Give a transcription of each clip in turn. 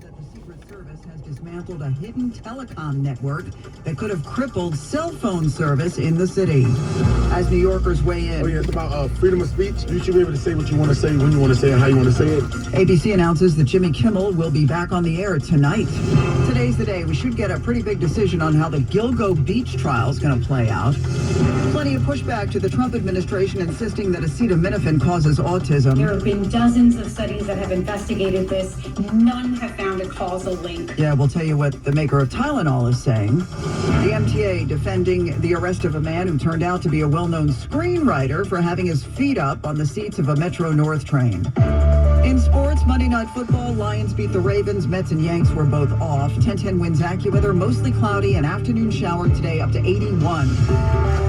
That the Secret Service has dismantled a hidden telecom network that could have crippled cell phone service in the city. As New Yorkers weigh in. Oh, yeah, it's about freedom of speech. You should be able to say what you want to say, when you want to say it, how you want to say it. ABC announces that Jimmy Kimmel will be back on the air tonight. Today's the day. We should get a pretty big decision on how the Gilgo Beach trial is going to play out. Plenty of pushback to the Trump administration insisting that acetaminophen causes autism. There have been dozens of studies that have investigated this. None have found a causal link. Yeah, we'll tell you what the maker of Tylenol is saying. The MTA defending the arrest of a man who turned out to be a well-known screenwriter for having his feet up on the seats of a Metro North train. In sports, Monday Night Football, Lions beat the Ravens. Mets and Yanks were both off. 10-10 winds AccuWeather, mostly cloudy, an afternoon shower today up to 81.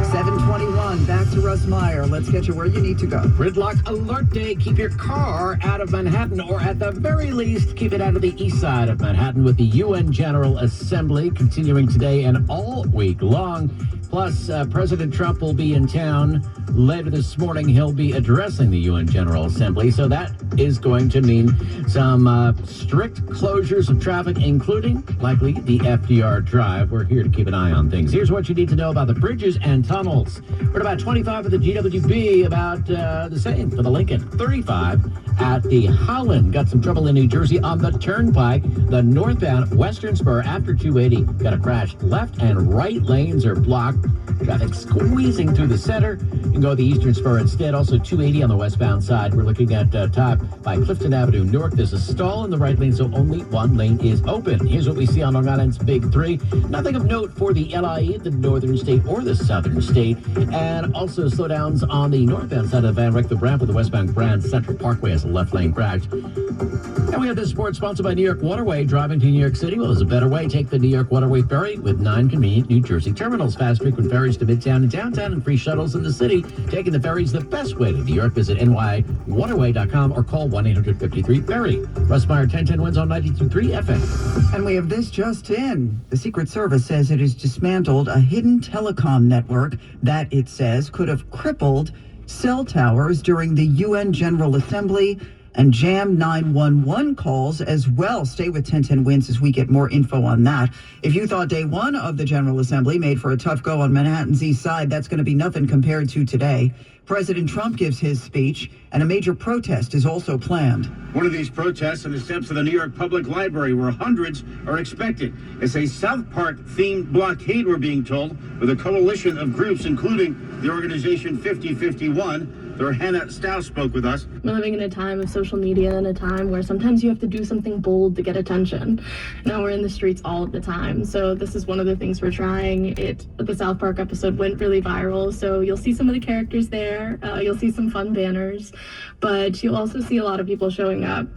7:21, back to Russ Meyer. Let's get you where you need to go. Gridlock alert day. Keep your car out of Manhattan, or at the very least, keep it out of the east side of Manhattan, with the UN General Assembly continuing today and all week long. Plus, President Trump will be in town later this morning. He'll be addressing the UN General Assembly, so that is going to mean some strict closures of traffic, including likely the FDR Drive. We're here to keep an eye on things. Here's what you need to know about the bridges and tunnels. We're at about 25 for the GWB, about the same for the Lincoln. 35 at the Holland. Got some trouble in New Jersey on the Turnpike. The northbound Western Spur after 280 got a crash. Left and right lanes are blocked. Traffic squeezing through the center. You can go the Eastern Spur instead. Also 280 on the westbound side. We're looking at top by Clifton Avenue North. There's a stall in the right lane, so only one lane is open. Here's what we see on Long Island's Big Three. Nothing of note for the LIE, the northern state or the southern state. And also slowdowns on the northbound side of Van Wyck, the ramp with the westbound Grand Central Parkway as a left lane crash. And we have this report sponsored by New York Waterway. Driving to New York City, well, there's a better way. Take the New York Waterway ferry with 9 convenient New Jersey terminals. Fast, frequent ferries to Midtown and downtown, and free shuttles in the city. Taking the ferries the best way to New York. Visit nywaterway.com or call 1-800-53-FERRY. Russ Meyer, 1010 wins on 92.3 FM. And we have this just in. The Secret Service says it has dismantled a hidden telecom network that it says could have crippled cell towers during the UN General Assembly and jam 911 calls as well. Stay with 1010 wins as we get more info on that. If you thought day one of the General Assembly made for a tough go on Manhattan's east side, that's going to be nothing compared to today. President Trump gives his speech, and a major protest is also planned. One of these protests on the steps of the New York Public Library, where hundreds are expected. It's a South Park-themed blockade, we're being told, with a coalition of groups, including the organization 5051. Their Hannah Stow spoke with us. We're living in a time of social media and a time where sometimes you have to do something bold to get attention. Now we're in the streets all of the time. So this is one of the things we're trying. The South Park episode went really viral. So you'll see some of the characters there. You'll see some fun banners, but you'll also see a lot of people showing up,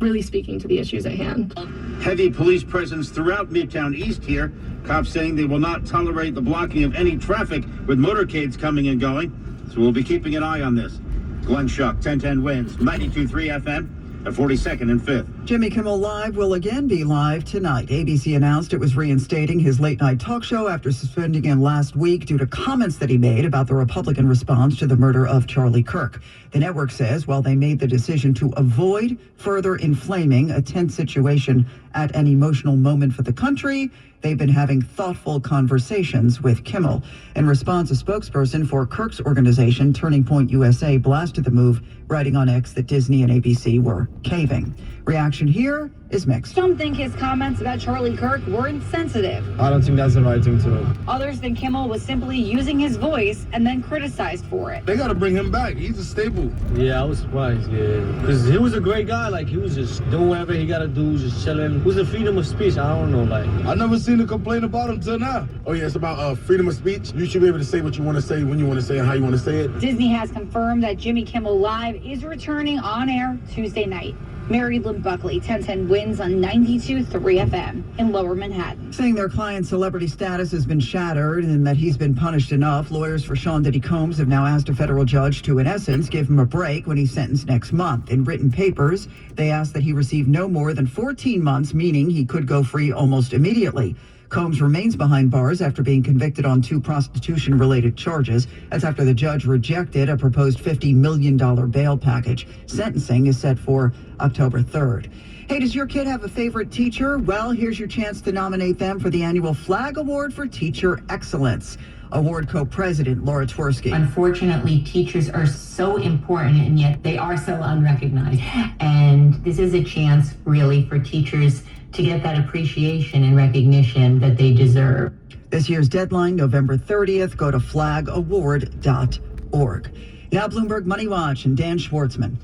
really speaking to the issues at hand. Heavy police presence throughout Midtown East here. Cops saying they will not tolerate the blocking of any traffic with motorcades coming and going. So we'll be keeping an eye on this. Glenn Schuck, 1010 wins, 92.3 FM at 42nd and 5th. Jimmy Kimmel Live will again be live tonight. ABC announced it was reinstating his late-night talk show after suspending him last week due to comments that he made about the Republican response to the murder of Charlie Kirk. The network says while they made the decision to avoid further inflaming a tense situation at an emotional moment for the country, they've been having thoughtful conversations with Kimmel. In response, a spokesperson for Kirk's organization, Turning Point USA, blasted the move, writing on X that Disney and ABC were caving. Reaction here is mixed. Some think his comments about Charlie Kirk were insensitive. I don't think that's the right thing to do. Others think Kimmel was simply using his voice and then criticized for it. They got to bring him back. He's a staple. Yeah, I was surprised, because he was a great guy. Like, he was just doing whatever he got to do, just chilling. It was a freedom of speech. I don't know, like. I never seen a complaint about him till now. Oh, yeah, it's about freedom of speech. You should be able to say what you want to say, when you want to say it, how you want to say it. Disney has confirmed that Jimmy Kimmel Live is returning on air Tuesday night. Mary Lynn Buckley, 1010 wins on 92.3 FM in Lower Manhattan. Saying their client's celebrity status has been shattered and that he's been punished enough, lawyers for Sean Diddy Combs have now asked a federal judge to, in essence, give him a break when he's sentenced next month. In written papers, they asked that he receive no more than 14 months, meaning he could go free almost immediately. Combs remains behind bars after being convicted on 2 prostitution-related charges. That's after the judge rejected a proposed $50 million bail package. Sentencing is set for October 3rd. Hey, does your kid have a favorite teacher? Well, here's your chance to nominate them for the annual Flag Award for Teacher Excellence. Award co-president Laura Twersky. Unfortunately, teachers are so important and yet they are so unrecognized. And this is a chance really for teachers to get that appreciation and recognition that they deserve. This year's deadline, November 30th. Go to flagaward.org. Now Bloomberg Money Watch and Dan Schwartzman.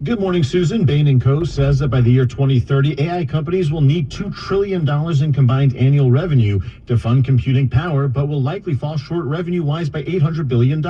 Good morning, Susan. Bain & Co. says that by the year 2030, AI companies will need $2 trillion in combined annual revenue to fund computing power, but will likely fall short revenue-wise by $800 billion.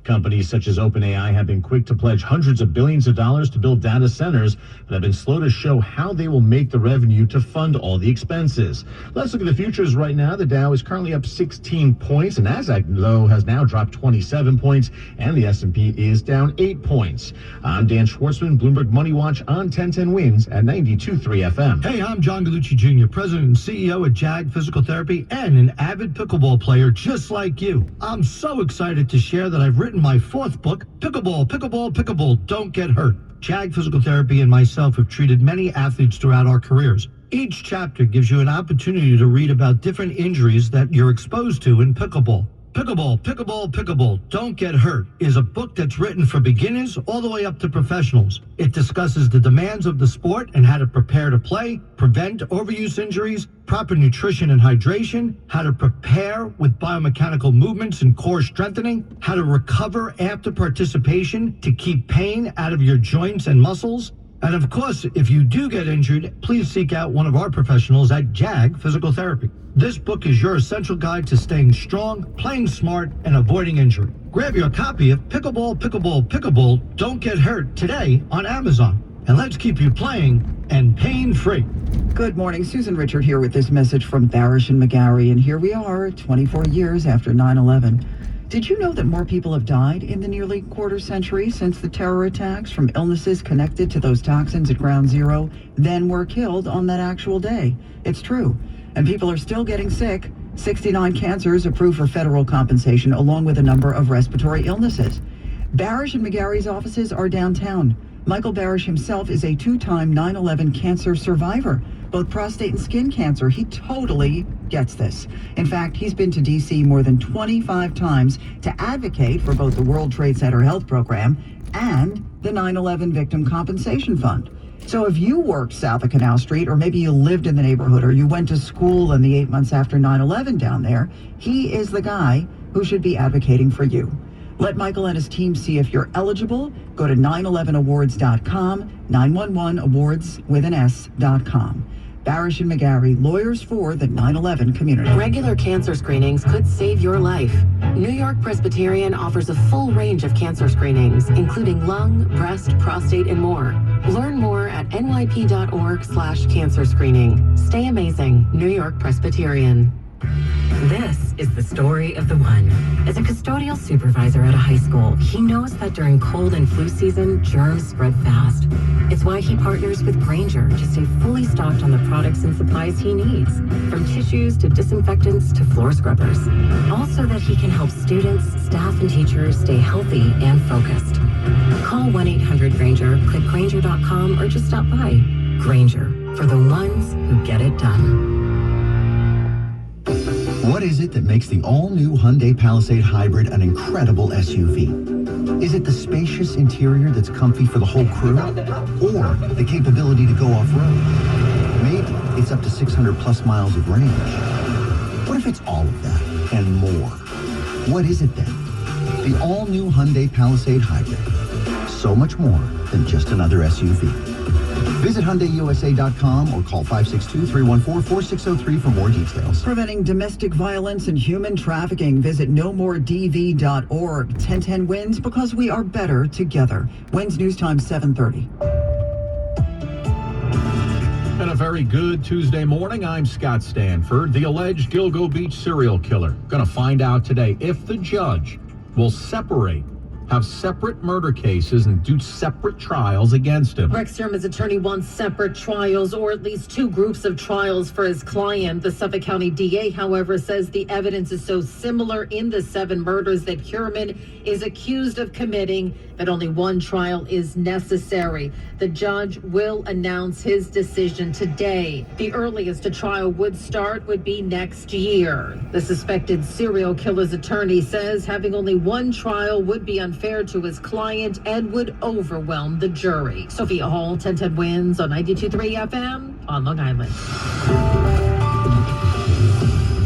Companies such as OpenAI have been quick to pledge hundreds of billions of dollars to build data centers, but have been slow to show how they will make the revenue to fund all the expenses. Let's look at the futures right now. The Dow is currently up 16 points. The Nasdaq, though, has now dropped 27 points, and the S&P is down 8 points. I'm Dan Schwartzman, Bloomberg Money Watch on 1010 Wins at 92.3 FM. Hey, I'm John Gallucci Jr., President and CEO at JAG Physical Therapy and an avid pickleball player just like you. I'm so excited to share that I've written my 4th book, Pickleball, Pickleball, Pickleball, Don't Get Hurt. JAG Physical Therapy and myself have treated many athletes throughout our careers. Each chapter gives you an opportunity to read about different injuries that you're exposed to in pickleball. Pickleball, Pickleball, Pickleball, Don't Get Hurt is a book that's written for beginners all the way up to professionals. It discusses the demands of the sport and how to prepare to play, prevent overuse injuries, proper nutrition and hydration, how to prepare with biomechanical movements and core strengthening, how to recover after participation to keep pain out of your joints and muscles. And of course, if you do get injured, please seek out one of our professionals at JAG Physical Therapy. This book is your essential guide to staying strong, playing smart, and avoiding injury. Grab your copy of Pickleball, Pickleball, Pickleball, Don't Get Hurt today on Amazon. And let's keep you playing and pain-free. Good morning. Susan Richard here with this message from Barish and McGarry. And here we are, 24 years after 9/11. Did you know that more people have died in the nearly quarter century since the terror attacks from illnesses connected to those toxins at Ground Zero than were killed on that actual day? It's true. And people are still getting sick. 69 cancers approved for federal compensation, along with a number of respiratory illnesses. Barish and McGarry's offices are downtown. Michael Barish himself is a 2-time 9/11 cancer survivor, both prostate and skin cancer. He totally gets this. In fact, he's been to D.C. more than 25 times to advocate for both the World Trade Center Health Program and the 9/11 Victim Compensation Fund. So if you worked south of Canal Street, or maybe you lived in the neighborhood, or you went to school in the 8 months after 9/11 down there, he is the guy who should be advocating for you. Let Michael and his team see if you're eligible. Go to 911awards.com, 911awards with an S.com. Barish and McGarry, lawyers for the 9/11 community. Regular cancer screenings could save your life. New York Presbyterian offers a full range of cancer screenings, including lung, breast, prostate, and more. Learn more at nyp.org/cancer screening. Stay amazing, New York Presbyterian. This is the story of the one. As a custodial supervisor at a high school, he knows that during cold and flu season, germs spread fast. It's why he partners with Grainger to stay fully stocked on the products and supplies he needs, from tissues to disinfectants to floor scrubbers. All so that he can help students, staff, and teachers stay healthy and focused. Call 1-800-GRAINGER, click Grainger.com, or just stop by. Grainger, for the ones who get it done. What is it that makes the all-new Hyundai Palisade Hybrid an incredible SUV? Is it the spacious interior that's comfy for the whole crew? Or the capability to go off-road? Maybe it's up to 600 plus miles of range. What if it's all of that and more? What is it then? The all-new Hyundai Palisade Hybrid. So much more than just another SUV. Visit HyundaiUSA.com or call 562-314-4603 for more details. Preventing domestic violence and human trafficking. Visit nomordv.org. 1010 wins because we are better together. Wins News Time 7:30. And a very good Tuesday morning. I'm Scott Stanford, the alleged Gilgo Beach serial killer. Going to find out today if the judge will separate have separate murder cases and do separate trials against him. Rex Sherman's attorney wants separate trials, or at least two groups of trials for his client. The Suffolk County DA, however, says the evidence is so similar in the 7 murders that Heuermann is accused of committing that only one trial is necessary. The judge will announce his decision today. The earliest a trial would start would be next year. The suspected serial killer's attorney says having only one trial would be unfair to his client and would overwhelm the jury. Sophia Hall, 1010 Wins on 92.3 FM on Long Island.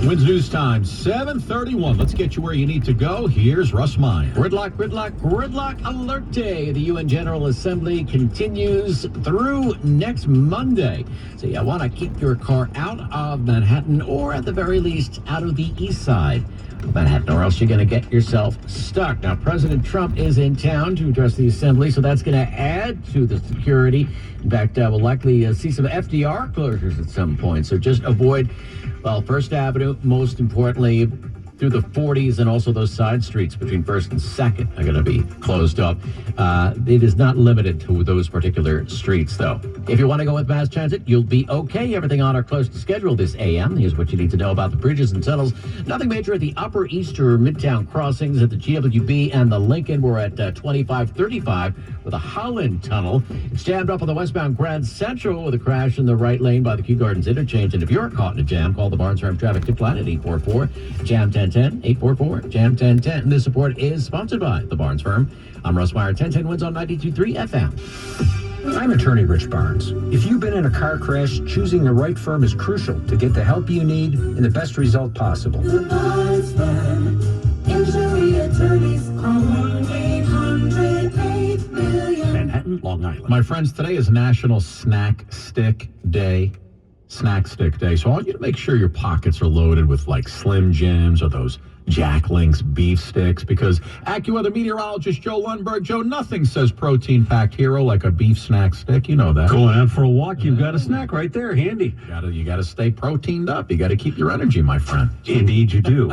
Wins News Time, 7:31. Let's get you where you need to go. Here's Russ Meyer. Gridlock alert day. The UN General Assembly continues through next Monday. So you want to keep your car out of Manhattan, or at the very least out of the east side of Manhattan, or else you're going to get yourself stuck. Now, President Trump is in town to address the Assembly, so that's going to add to the security. In fact, we'll likely see some FDR closures at some point. So just avoid, First Avenue, most importantly, through the 40s, and also those side streets between 1st and 2nd are going to be closed up. It is not limited to those particular streets, though. If you want to go with mass transit, you'll be okay. Everything on or close to schedule this AM. Here's what you need to know about the bridges and tunnels. Nothing major at the Upper East or Midtown crossings at the GWB and the Lincoln. We're at 2535 with a Holland Tunnel. It's jammed up on the westbound Grand Central with a crash in the right lane by the Kew Gardens interchange. And if you're caught in a jam, call the Barnes Farm Traffic Tip Line at 844-JAM-1010, 844-JAM-1010. And this report is sponsored by the Barnes Firm. I'm Russ Meyer. 1010 Wins on 92.3 FM. I'm attorney Rich Barnes. If you've been in a car crash, choosing the right firm is crucial to get the help you need and the best result possible. The Barnes Firm. Injury attorneys. Call 1-800-8-million. Manhattan, Long Island. My friends, today is National Snack Stick Day. Snack Stick Day. So I want you to make sure your pockets are loaded with like Slim Jims or those Jack Link's beef sticks, because AccuWeather meteorologist Joe Lundberg, Joe, nothing says protein-packed hero like a beef snack stick. You know that. Going out for a walk, you've got a snack right there, handy. You gotta stay proteined up. You gotta keep your energy, my friend. Indeed you do.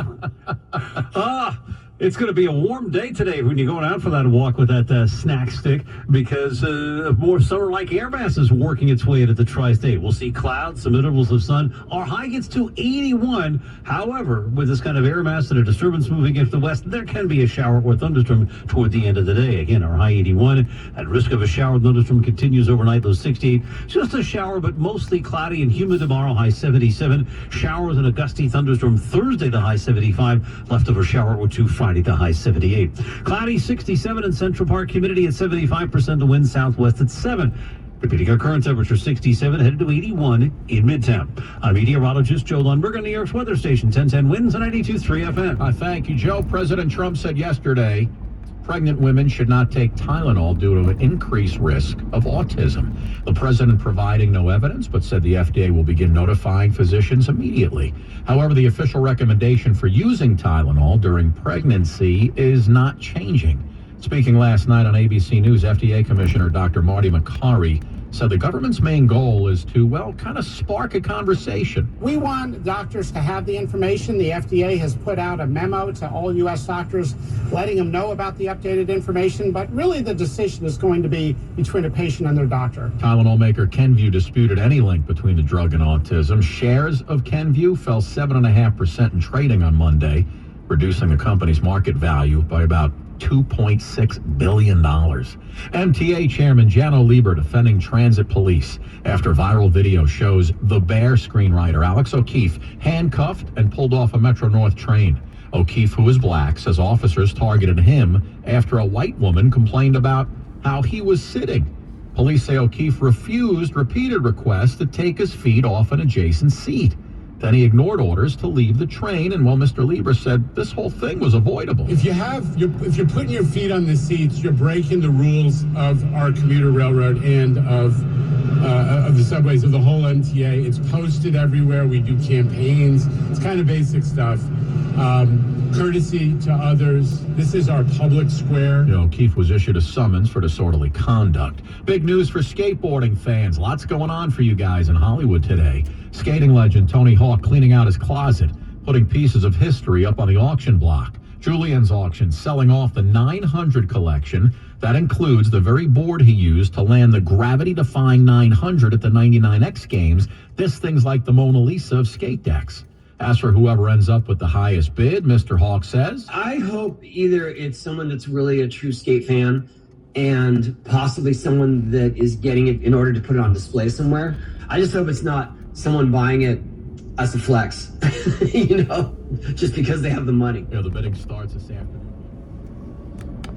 It's going to be a warm day today when you're going out for that walk with that snack stick, because more summer-like air mass is working its way into the tri-state. We'll see clouds, some intervals of sun. Our high gets to 81. However, with this kind of air mass and a disturbance moving into the west, there can be a shower or thunderstorm toward the end of the day. Again, our high 81. At risk of a shower, thunderstorm continues overnight, low 68. Just a shower, but mostly cloudy and humid tomorrow, high 77. Showers and a gusty thunderstorm Thursday, the high 75. Leftover shower or two Friday, the high 78. Cloudy 67 in Central Park, humidity at 75%, the wind southwest at 7. Repeating our current temperature, 67, headed to 81 in Midtown. I'm meteorologist Joe Lundberg on New York's weather station, 1010 Winds on 92.3 FM. Thank you, Joe. President Trump said yesterday pregnant women should not take Tylenol due to an increased risk of autism. The president providing no evidence, but said the FDA will begin notifying physicians immediately. However, the official recommendation for using Tylenol during pregnancy is not changing. Speaking last night on ABC News, FDA Commissioner Dr. Marty Makary said the government's main goal is to, kind of spark a conversation. We want doctors to have the information. The FDA has put out a memo to all U.S. doctors letting them know about the updated information, but really the decision is going to be between a patient and their doctor. Tylenol maker Kenvue disputed any link between the drug and autism. Shares of Kenvue fell 7.5% in trading on Monday, reducing the company's market value by about $2.6 billion. MTA Chairman Janno Lieber defending transit police after viral video shows the Bear screenwriter Alex O'Keefe handcuffed and pulled off a Metro North train. O'Keefe, who is black, says officers targeted him after a white woman complained about how he was sitting. Police say O'Keefe refused repeated requests to take his feet off an adjacent seat. Then he ignored orders to leave the train, and Mr. Lieber said this whole thing was avoidable. If you're putting your feet on the seats, you're breaking the rules of our commuter railroad and of the subways, of the whole MTA. It's posted everywhere. We do campaigns. It's kind of basic stuff. Courtesy to others. This is our public square. O'Keefe was issued a summons for disorderly conduct. Big news for skateboarding fans. Lots going on for you guys in Hollywood today. Skating legend Tony Hawk cleaning out his closet, putting pieces of history up on the auction block. Julian's auction selling off the 900 collection. That includes the very board he used to land the gravity-defying 900 at the 99X games. This thing's like the Mona Lisa of skate decks. As for whoever ends up with the highest bid, Mr. Hawk says, I hope either it's someone that's really a true skate fan and possibly someone that is getting it in order to put it on display somewhere. I just hope it's not someone buying it as a flex, just because they have the money. The bidding starts this afternoon.